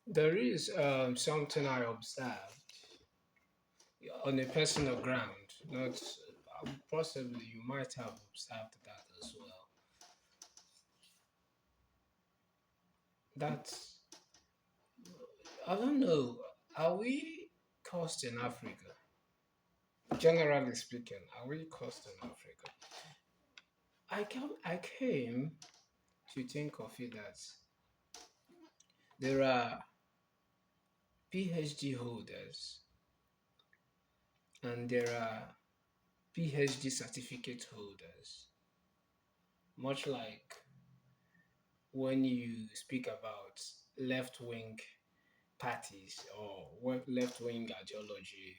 There is something I observed on a personal ground. Not possibly you might have observed that as well. That I don't know. Are we cursed in Africa? Generally speaking, are we cursed in Africa? I came to think of it that there are PhD holders and there are PhD certificate holders. Much like when you speak about left wing parties or left wing ideology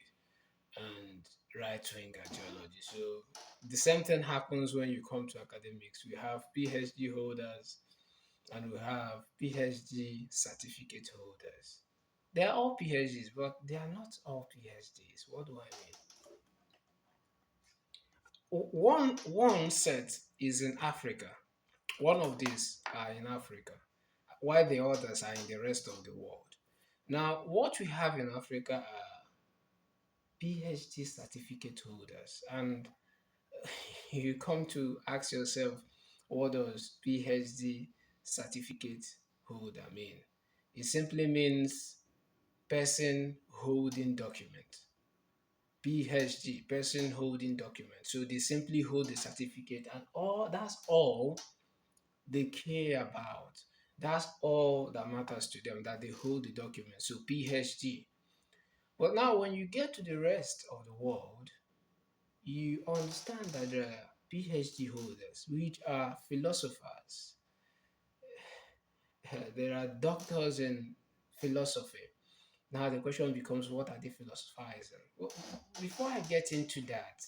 and right wing ideology. So the same thing happens when you come to academics. We have PhD holders and we have PhD certificate holders. They are all PhDs, but they are not all PhDs. What do I mean? One set is in Africa. One of these are in Africa, while the others are in the rest of the world. Now, what we have in Africa are PhD certificate holders, and you come to ask yourself, what does PhD certificate holder mean? It simply means person holding document. PhD, person holding document. So they simply hold the certificate, and all that's all they care about. That's all that matters to them, that they hold the document. So PhD. But now when you get to the rest of the world, you understand that there are PhD holders, which are philosophers. There are doctors in philosophy. Now the question becomes, what are they philosophizing? Well, before I get into that,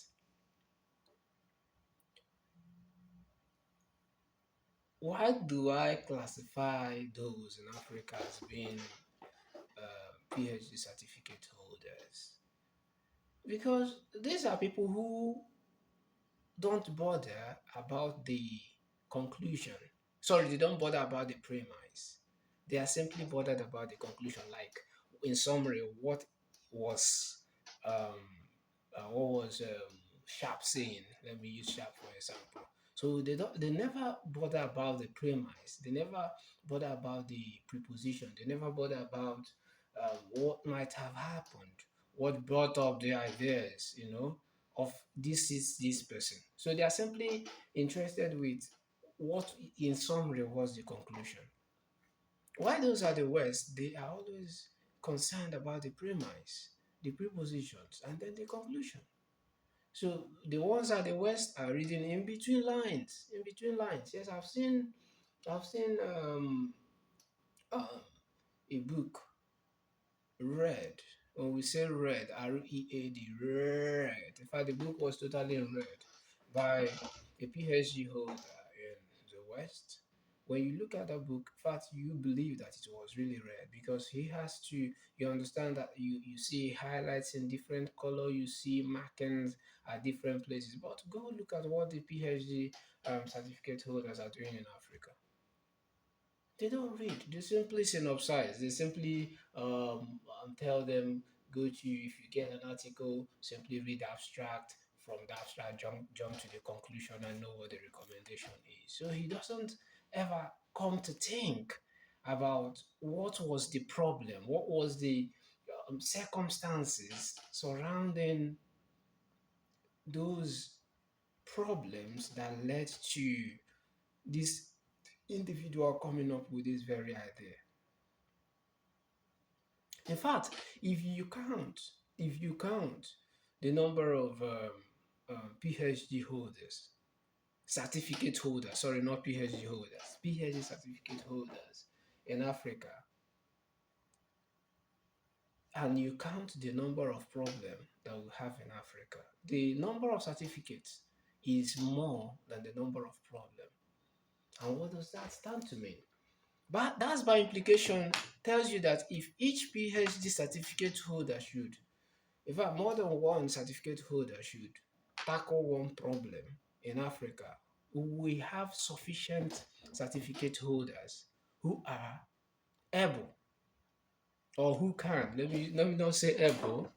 why do I classify those in Africa as being PhD certificate holders? Because these are people who don't bother about the conclusion. Sorry, they don't bother about the premise. They are simply bothered about the conclusion. Like, in summary, was um, Sharp saying? Let me use Sharp for example. So they never bother about the premise. They never bother about the preposition. They never bother about what might have happened, what brought up the ideas, of this is this person. So they are simply interested with what, in summary, was the conclusion. Why those are the West, they are always concerned about the premise, the prepositions, and then the conclusion. So the ones at the West are reading in between lines, in between lines. Yes, I've seen uh, a book read. When we say read, read, read. In fact, the book was totally read by a PhD holder in the West. When you look at that book, in fact, you believe that it was really read because he has to. You understand that you see highlights in different color, you see markings at different places. But go look at what the PhD certificate holders are doing in Africa. They don't read. They simply synopsize. They simply tell them, go to, if you get an article, simply read the abstract. From the abstract, jump to the conclusion and know what the recommendation is. So he doesn't ever come to think about what was the problem, what was the circumstances surrounding those problems that led to this individual coming up with this very idea. In fact, if you count the number of PhD holders, certificate holders, sorry, not PhD holders, PhD certificate holders in Africa, and you count the number of problems that we have in Africa, the number of certificates is more than the number of problems. And what does that stand to mean? But that's by implication tells you that if each PhD certificate holder should, in fact, more than one certificate holder should tackle one problem in Africa, we have sufficient certificate holders who are able. or who can. Let me not say able.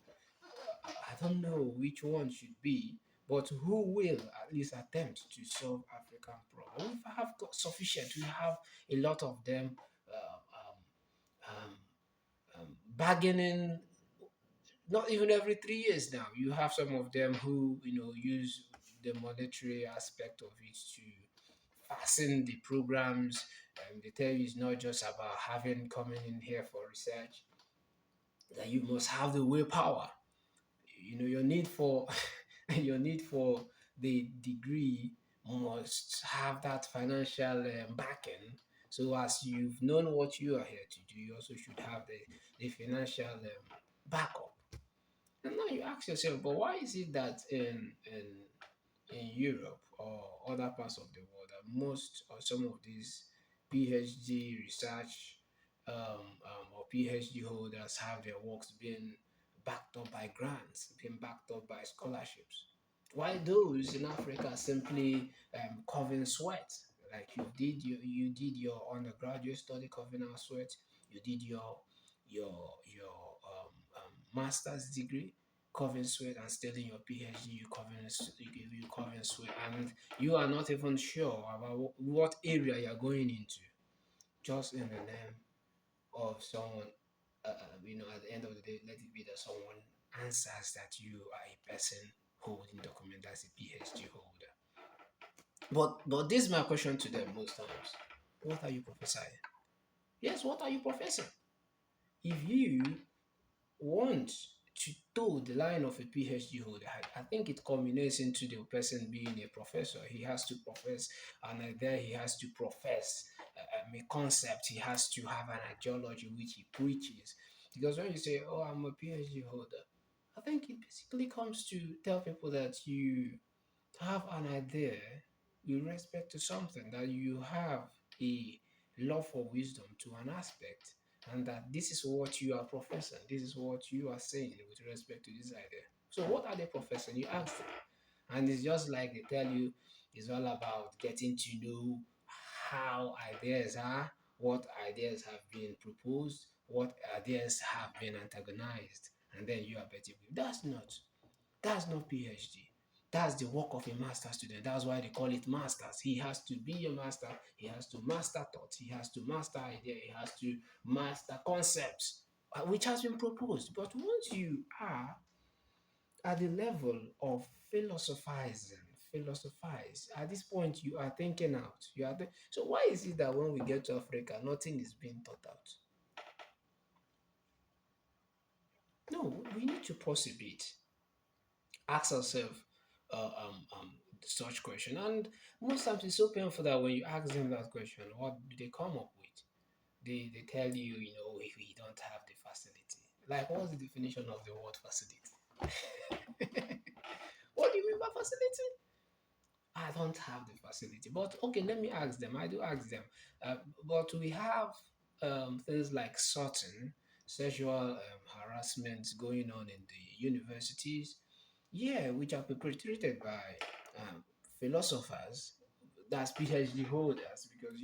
I don't know which one should be, but who will at least attempt to solve African problems. We have got sufficient. We have a lot of them um, bargaining. Not even every 3 years now. You have some of them who use the monetary aspect of it to fasten the programs. They tell you it's not just about having coming in here for research. That you must have the willpower. Your need for your need for the degree must have that financial backing. So as you've known what you are here to do, you also should have the financial backup. And now you ask yourself, but why is it that in Europe or other parts of the world that most or some of these PhD research or PhD holders have their works being backed up by grants, being backed up by scholarships? Why those in Africa simply covering sweat? Like you did your undergraduate study covering our sweat. You did your master's degree covering sweat, and still in your PhD you covering sweat, and you are not even sure about what area you are going into, just in the name of someone. At the end of the day, let it be that someone answers that you are a person holding document as a PhD holder. But this is my question to them most times. What are you prophesying? Yes, what are you professing? If you want to toe the line of a PhD holder, I think it culminates into the person being a professor. He has to profess an idea, he has to profess a concept, he has to have an ideology which he preaches. Because when you say, "Oh, I'm a PhD holder," I think it basically comes to tell people that you have an idea with respect to something, that you have a love for wisdom to an aspect, and that this is what you are professing, this is what you are saying with respect to this idea. So, what are they professing? You ask them, and it's just like they tell you it's all about getting to know how ideas are, what ideas have been proposed, what ideas have been antagonized, and then you are betting. That's not PhD. That's the work of a master student. That's why they call it masters. He has to be a master. He has to master thought. He has to master idea. He has to master concepts, which has been proposed. But once you are at the level of philosophizing, philosophize, at this point you are thinking out. So why is it that when we get to Africa, nothing is being thought out? No, we need to persevere, ask ourselves such question. And most times it's so painful that when you ask them that question, what do they come up with? They tell you, we don't have the facility. Like, what's the definition of the word facility? What do you mean by facility? I don't have the facility. But okay, let me ask them. I do ask them. Uh, but we have things like sorting, sexual harassment going on in the universities. Yeah, which are perpetrated by um, philosophers, that's PhD holders, because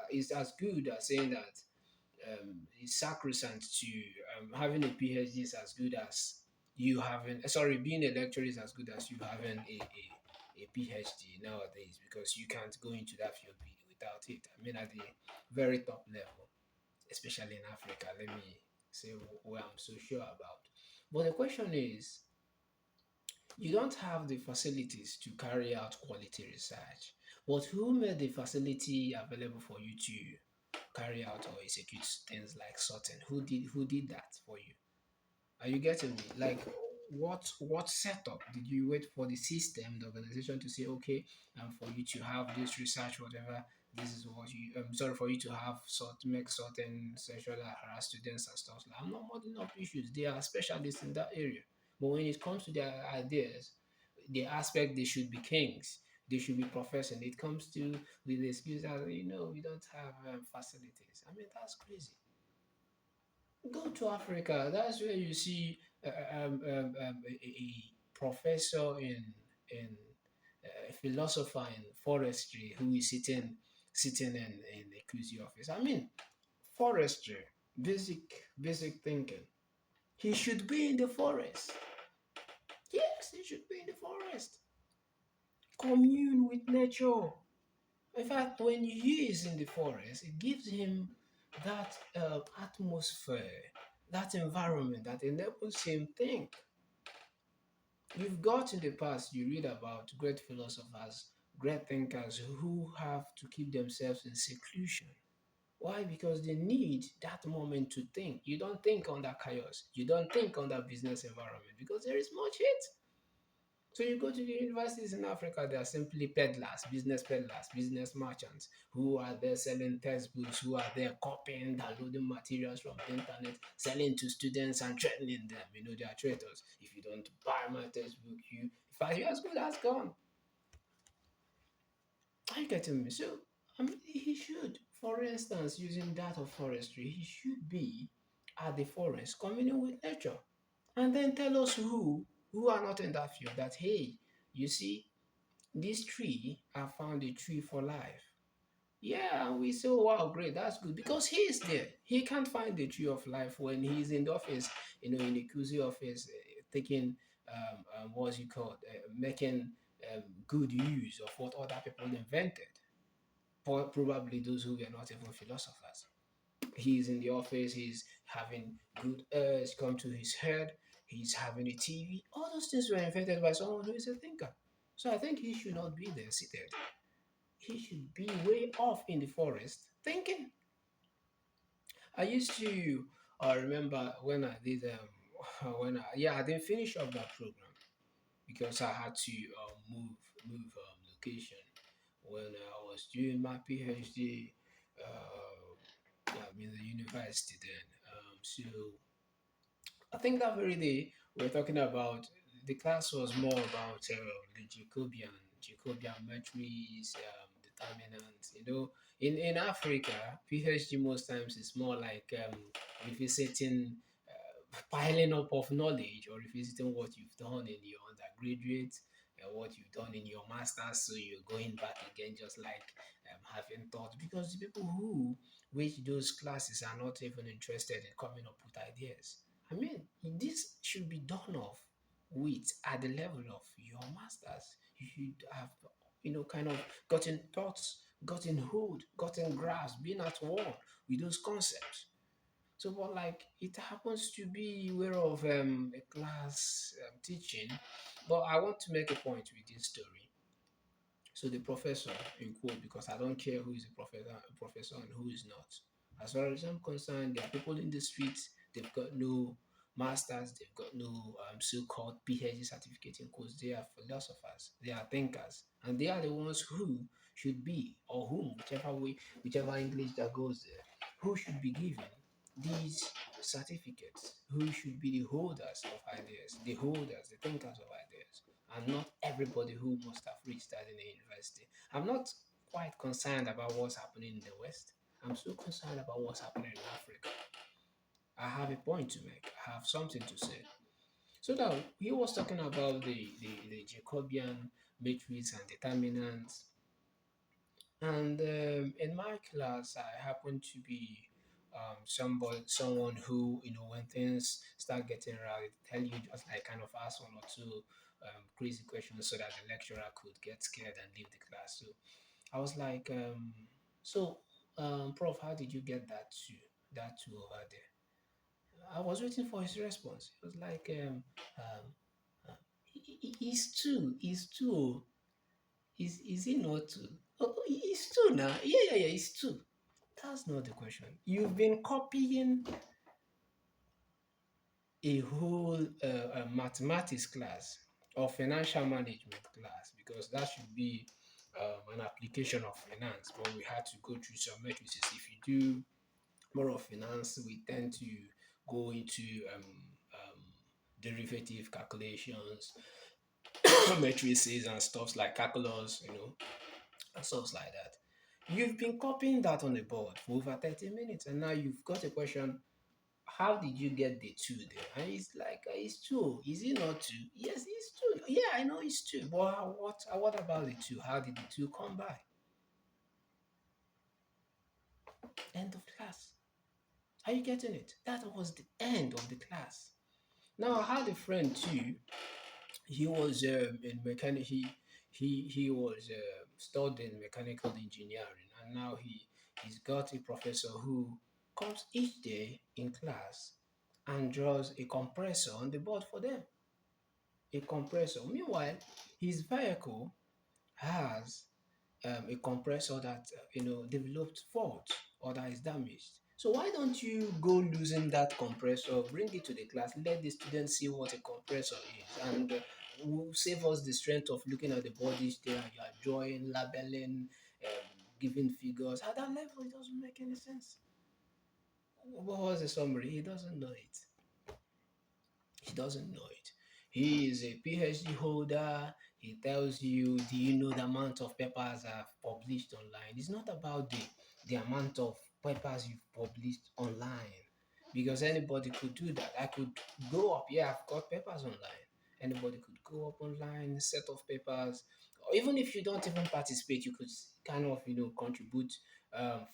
it's as good as saying that it's sacrosanct to having a PhD is as good as you having, sorry, being a lecturer is as good as you having a PhD nowadays, because you can't go into that field without it. I mean, at the very top level, especially in Africa, let me say where I'm so sure about. But the question is, you don't have the facilities to carry out quality research. But who made the facility available for you to carry out or execute things like sorting? Who did that for you? Are you getting me? Like, what setup did you wait for the system, the organization to say, okay, for you to have this research, whatever, this is what you, sorry, for you to have make certain sexual harass students and stuff. Like, I'm not modeling up issues. They are specialists in that area. But when it comes to their ideas, the aspect they should be kings, they should be professing. It comes to with the excuse that we don't have facilities. I mean, that's crazy. Go to Africa. That's where you see a professor in a philosopher in forestry who is sitting in a QC office. I mean, forestry. basic thinking. He should be in the forest. Yes, he should be in the forest. Commune with nature. In fact, when he is in the forest, it gives him that atmosphere, that environment that enables him think. You've got in the past, you read about great philosophers, great thinkers who have to keep themselves in seclusion. Why? Because they need that moment to think. You don't think under chaos. You don't think under business environment because there is much hate. So you go to the universities in Africa, they are simply peddlers, business merchants who are there selling textbooks, who are there copying, downloading materials from the internet, selling to students and threatening them. You know, they are traitors. If you don't buy my textbook, you 5 years ago, that's gone. Are you getting me? So he should, for instance, using that of forestry, he should be at the forest communing with nature and then tell us who are not in that field that hey, you see, this tree, I found a tree for life. Yeah, and we say, oh, wow, great, that's good because he is there. He can't find the tree of life when he's in the office, in the QC office, taking what's it called, making good use of what other people invented. Probably those who were not even philosophers. He's in the office, he's having good airs come to his head, he's having a TV. All those things were invented by someone who is a thinker. So I think he should not be there seated. He should be way off in the forest thinking. I used to remember when I did I didn't finish up that program because I had to location when I was doing my PhD. I'm in the university then. So I think that very day we were talking about the class was more about the Jacobian matrices, determinants. In Africa, PhD most times is more like revisiting, piling up of knowledge or revisiting what you've done in your undergraduate and what you've done in your master's. So you're going back again, just like having thought, because the people who which those classes are not even interested in coming up with ideas. I mean, this should be done off with at the level of your masters. You should have, kind of gotten thoughts, gotten hold, gotten grasp, being at one with those concepts. So, but like it happens to be aware of a class teaching, but I want to make a point with this story. So the professor, in quote, because I don't care who is a professor and who is not. As far as I'm concerned, there are people in the streets, they've got no masters, they've got no so-called PhD certificate in quotes. They are philosophers, they are thinkers, and they are the ones who should be, or whom, whichever way, whichever English that goes there, who should be given these certificates, who should be the holders of ideas, the holders, the thinkers of ideas, and not everybody who must have reached that in the university. I'm not quite concerned about what's happening in the West. I'm so concerned about what's happening in Africa. I have a point to make. I have something to say. So now he was talking about the Jacobian matrix and determinants. And in my class, I happen to be someone who, when things start getting right, tell you just like kind of ask one or two crazy questions so that the lecturer could get scared and leave the class. So I was like, Prof, how did you get that two over there? I was waiting for his response. It was like, he's two, he's two. Is he not two? Oh, he's two now. Yeah, he's two. That's not the question. You've been copying a whole mathematics class or financial management class because that should be an application of finance. But we had to go through some matrices. If you do more of finance, we tend to go into derivative calculations, matrices, and stuff like calculus, and stuff like that. You've been copying that on the board for over 30 minutes, and now you've got a question. How did you get the two there? And it's like, it's two. Is it not two? Yes, it's two. Yeah, I know it's two. But what about the two? How did the two come by? End of class. Are you getting it? That was the end of the class. Now I had a friend too. He was in mechanic. He was studying mechanical engineering, and now he's got a professor who comes each day in class and draws a compressor on the board for them. A compressor. Meanwhile, his vehicle has a compressor that developed fault or that is damaged. So why don't you go losing that compressor, bring it to the class, let the students see what a compressor is, and will save us the strength of looking at the bodies there. You are drawing, labeling, giving figures. At that level, it doesn't make any sense. What was the summary? He doesn't know it. He doesn't know it. He is a PhD holder. He tells you, do you know the amount of papers I've published online? It's not about the amount of papers you've published online. Because anybody could do that. I could go up, yeah, I've got papers online. Anybody could go up online, set of papers. Or even if you don't even participate, you could kind of, contribute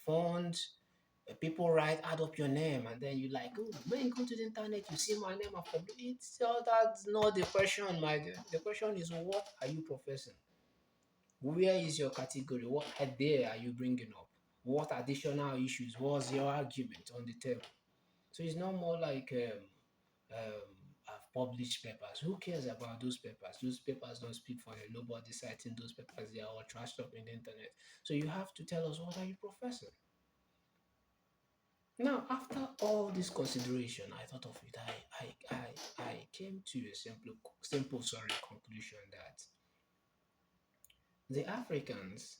funds. People write, add up your name, and then you like, oh, when you go to the internet, you see my name. I've published. It's that's not the question, my dear. The question is, what are you professing? Where is your category? What idea are you bringing up? What additional issues was your argument on the table? So it's not more like I've published papers. Who cares about those papers? Those papers don't speak for them. Nobody citing those papers. They are all trashed up in the internet. So you have to tell us, what are you professing? Now, after all this consideration, I thought of it. I came to a simple conclusion that the Africans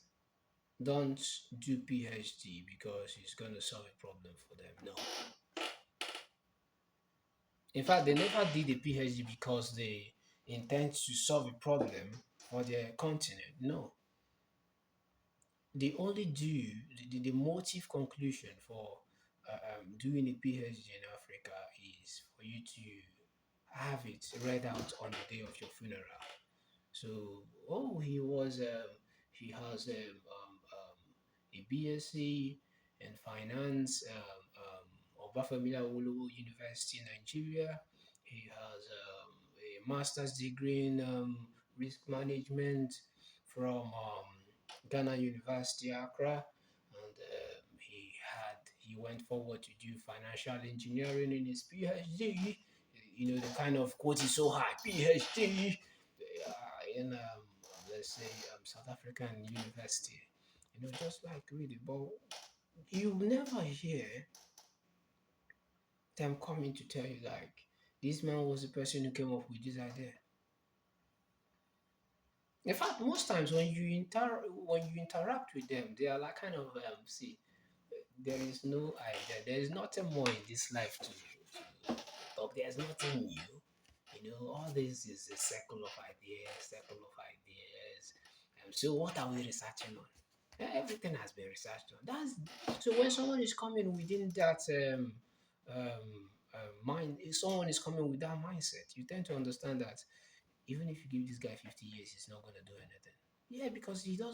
don't do PhD because it's going to solve a problem for them. No. In fact, they never did a PhD because they intend to solve a problem for their continent. No. They only do the motive conclusion for doing a PhD in Africa is for you to have it read out on the day of your funeral. So, oh, he has a BSc in finance, Obafemi Awolowo University, Nigeria. He has a master's degree in risk management from Ghana University, Accra, and he went forward to do financial engineering in his PhD. The kind of quote is so high, PhD in let's say South African University. Just like really, but you never hear them coming to tell you like this man was the person who came up with this idea. In fact, most times when you interact with them, they are like kind of see, there is no idea. There is nothing more in this life to talk. There's nothing new. All this is a circle of ideas. So what are we researching on? Everything has been researched on. That's so when someone is coming within that mind, if someone is coming with that mindset, you tend to understand that even if you give this guy 50 years, he's not going to do anything. Yeah, because he doesn't